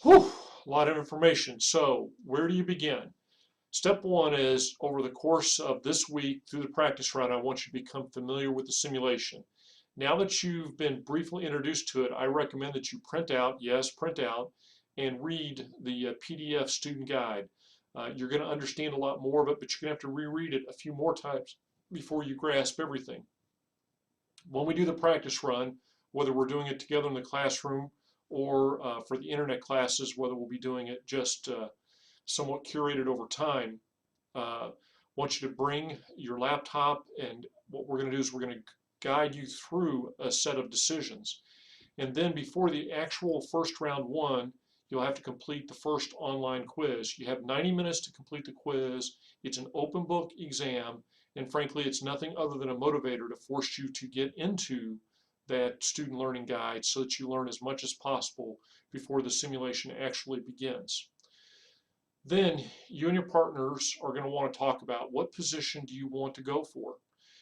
Whew, a lot of information. So where do you begin? Step one is over the course of this week through the practice run, I want you to become familiar with the simulation. Now that you've been briefly introduced to it, I recommend that you print out, yes, print out, and read the PDF student guide. You're going to understand a lot more of it, but you're going to have to reread it a few more times before you grasp everything. When we do the practice run, whether we're doing it together in the classroom or for the internet classes, whether we'll be doing it just somewhat curated over time, I want you to bring your laptop, and what we're going to do is we're going to guide you through a set of decisions. And then before the actual first round one, you'll have to complete the first online quiz. You have 90 minutes to complete the quiz. It's an open book exam, and frankly, it's nothing other than a motivator to force you to get into that student learning guide so that you learn as much as possible before the simulation actually begins. Then you and your partners are going to want to talk about what position do you want to go for,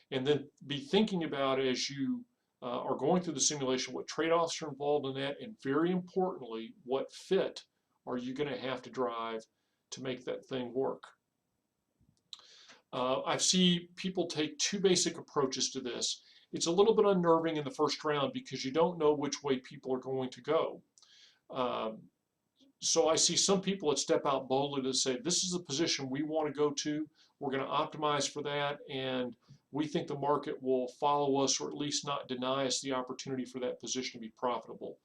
and then be thinking about as you are going through the simulation what trade-offs are involved in that, and very importantly, what fit are you going to have to drive to make that thing work. I see people take two basic approaches to this. It's a little bit unnerving in the first round because you don't know which way people are going to go. So I see some people that step out boldly to say, this is the position we want to go to. We're going to optimize for that, and we think the market will follow us, or at least not deny us the opportunity for that position to be profitable.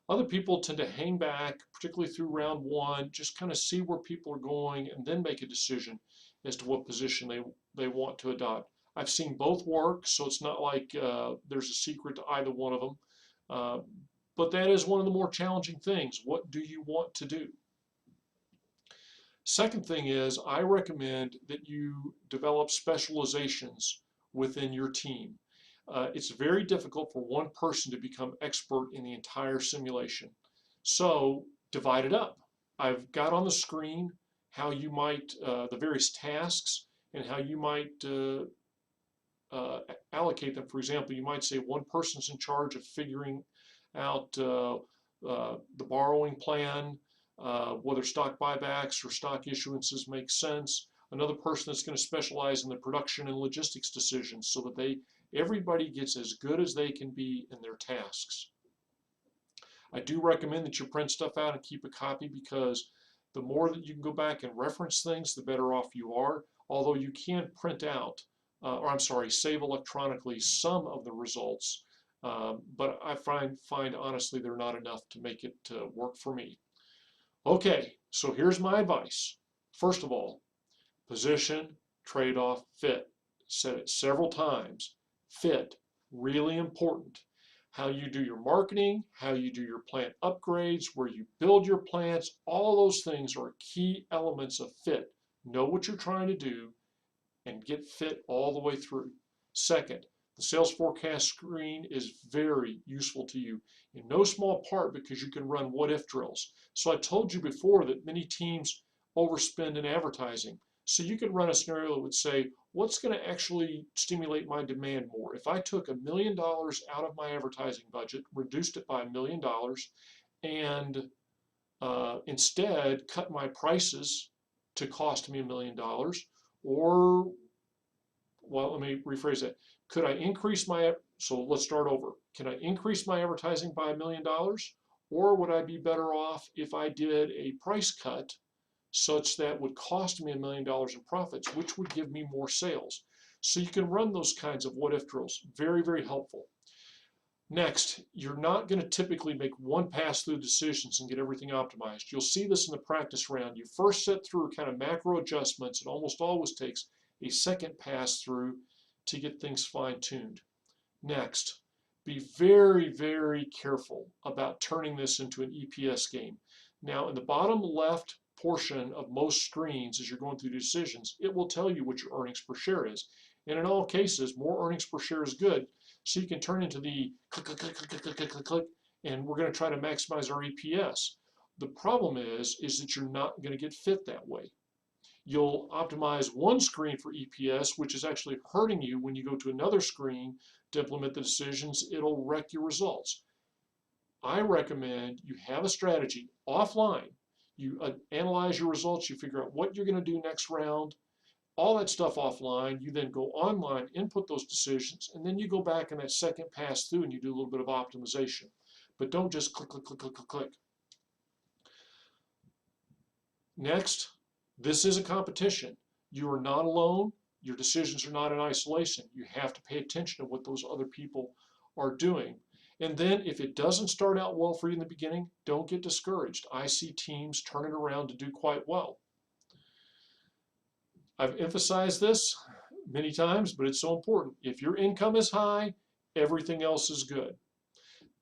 Other people tend to hang back, particularly through round one, just kind of see where people are going and then make a decision as to what position they want to adopt. I've seen both work, so it's not like there's a secret to either one of them. But that is one of the more challenging things. What do you want to do? Second thing is, I recommend that you develop specializations within your team. It's very difficult for one person to become expert in the entire simulation. So divide it up. I've got on the screen how you might, the various tasks and how you might allocate them. For example, you might say one person's in charge of figuring out the borrowing plan, whether stock buybacks or stock issuances make sense. Another person that's going to specialize in the production and logistics decisions so that everybody gets as good as they can be in their tasks. I do recommend that you print stuff out and keep a copy, because the more that you can go back and reference things, the better off you are. Although you can print out, save electronically some of the results. But I find honestly they're not enough to make it work for me. Okay, so here's my advice. First of all, position, trade-off, fit. Said it several times. Fit, really important. How you do your marketing, how you do your plant upgrades, where you build your plants, all those things are key elements of fit. Know what you're trying to do and get fit all the way through. Second, the sales forecast screen is very useful to you, in no small part because you can run what-if drills. So I told you before that many teams overspend in advertising. So you could run a scenario that would say, what's going to actually stimulate my demand more? If I took $1 million out of my advertising budget, reduced it by $1 million, and instead cut my prices to cost me $1 million, or, well, let me rephrase that. Could I increase so let's start over. Can I increase my advertising by $1 million? Or would I be better off if I did a price cut such that would cost me $1 million in profits, which would give me more sales? So you can run those kinds of what-if drills. Very, very helpful. Next, you're not going to typically make one pass-through decisions and get everything optimized. You'll see this in the practice round. You first set through kind of macro adjustments. It almost always takes a second pass-through to get things fine-tuned. Next, be very, very careful about turning this into an EPS game. Now, in the bottom left portion of most screens, as you're going through decisions, it will tell you what your earnings per share is. And in all cases, more earnings per share is good. So you can turn into the click, click, click, click, click, click, click, click, and we're going to try to maximize our EPS. The problem is that you're not going to get fit that way. You'll optimize one screen for EPS, which is actually hurting you. When you go to another screen to implement the decisions, it'll wreck your results. I recommend you have a strategy offline. You analyze your results, you figure out what you're going to do next round, all that stuff offline. You then go online, input those decisions, and then you go back in that second pass through and you do a little bit of optimization. But don't just click, click, click, click, click, click. Next, this is a competition. You are not alone. Your decisions are not in isolation. You have to pay attention to what those other people are doing. And then if it doesn't start out well for you in the beginning, don't get discouraged. I see teams turn it around to do quite well. I've emphasized this many times, but it's so important. If your income is high, everything else is good.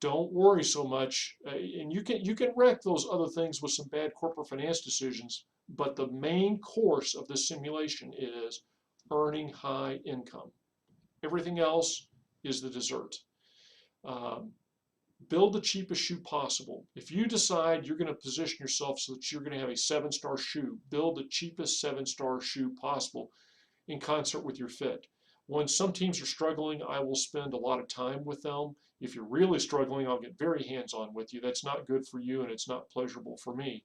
Don't worry so much, and you can wreck those other things with some bad corporate finance decisions, but the main course of this simulation is earning high income. Everything else is the dessert. Build the cheapest shoe possible. If you decide you're going to position yourself so that you're going to have a 7-star shoe, build the cheapest 7-star shoe possible in concert with your fit. When some teams are struggling, I will spend a lot of time with them. If you're really struggling, I'll get very hands-on with you. That's not good for you and it's not pleasurable for me.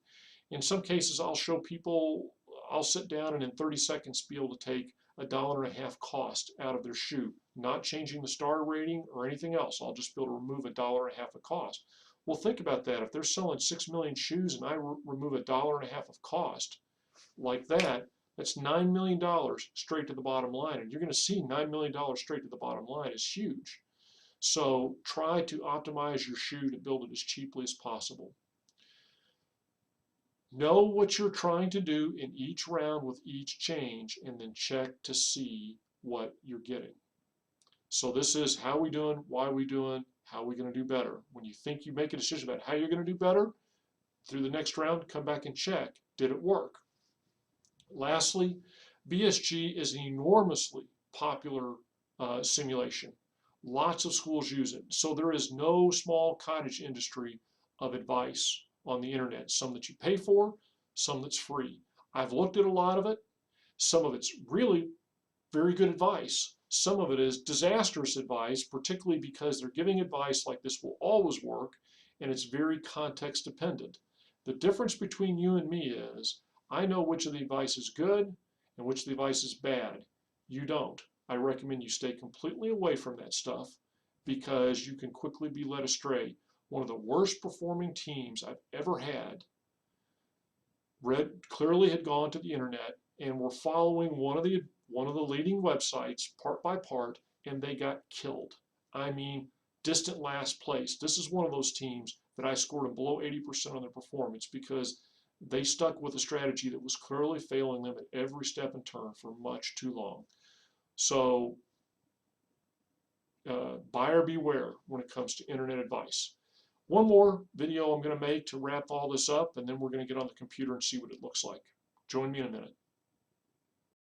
In some cases, I'll show people, I'll sit down and in 30 seconds be able to take $1.50 cost out of their shoe, not changing the star rating or anything else. I'll just be able to remove $1.50 of cost. Well, think about that. If they're selling 6 million shoes and I remove $1.50 of cost like that, that's $9 million straight to the bottom line. And you're going to see $9 million straight to the bottom line is huge. So try to optimize your shoe to build it as cheaply as possible. Know what you're trying to do in each round with each change, and then check to see what you're getting. So this is how we doing, why we doing, how we going to do better. When you think you make a decision about how you're going to do better, through the next round, come back and check. Did it work? Lastly, BSG is an enormously popular simulation. Lots of schools use it. So there is no small cottage industry of advice on the internet. Some that you pay for, some that's free. I've looked at a lot of it. Some of it's really very good advice. Some of it is disastrous advice, particularly because they're giving advice like this will always work, and it's very context dependent. The difference between you and me is I know which of the advice is good and which of the advice is bad. You don't. I recommend you stay completely away from that stuff because you can quickly be led astray. One of the worst performing teams I've ever had clearly had gone to the internet and were following one of the leading websites part by part, and they got killed. I mean, distant last place. This is one of those teams that I scored them below 80% on their performance because they stuck with a strategy that was clearly failing them at every step and turn for much too long. So buyer beware when it comes to internet advice. One more video I'm going to make to wrap all this up, and then we're going to get on the computer and see what it looks like. Join me in a minute.